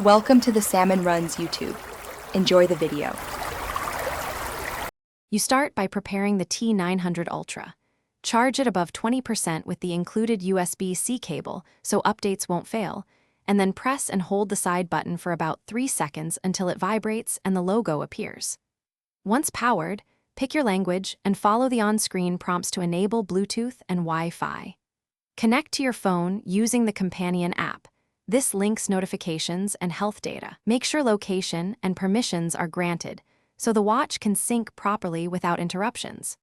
Welcome to the Salmon Runs YouTube. Enjoy the video. You start by preparing the T900 Ultra. Charge it above 20% with the included USB-C cable so updates won't fail, and then press and hold the side button for about 3 seconds until it vibrates and the logo appears. Once powered, pick your language and follow the on-screen prompts to enable Bluetooth and Wi-Fi. Connect to your phone using the companion app. This links notifications and health data. Make sure location and permissions are granted, so the watch can sync properly without interruptions.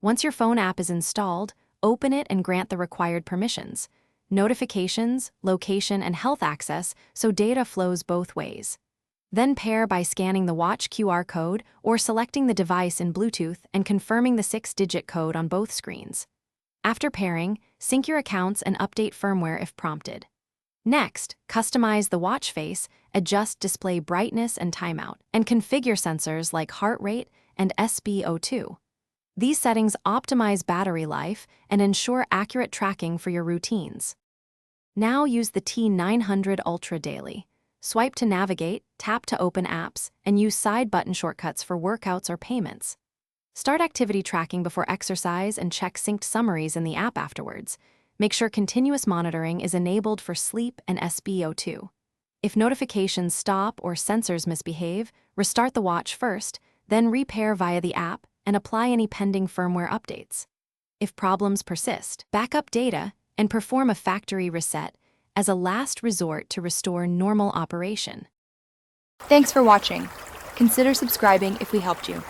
Once your phone app is installed, open it and grant the required permissions, notifications, location, and health access so data flows both ways. Then pair by scanning the watch QR code or selecting the device in Bluetooth and confirming the 6-digit code on both screens. After pairing, sync your accounts and update firmware if prompted. Next, customize the watch face, adjust display brightness and timeout, and configure sensors like heart rate and SpO2. These settings optimize battery life and ensure accurate tracking for your routines. Now use the T900 Ultra daily. Swipe to navigate, tap to open apps, and use side button shortcuts for workouts or payments. Start activity tracking before exercise and check synced summaries in the app afterwards. Make sure continuous monitoring is enabled for sleep and SpO2. If notifications stop or sensors misbehave, restart the watch first, then repair via the app and apply any pending firmware updates. If problems persist, backup data and perform a factory reset as a last resort to restore normal operation. Thanks for watching. Consider subscribing if we helped you.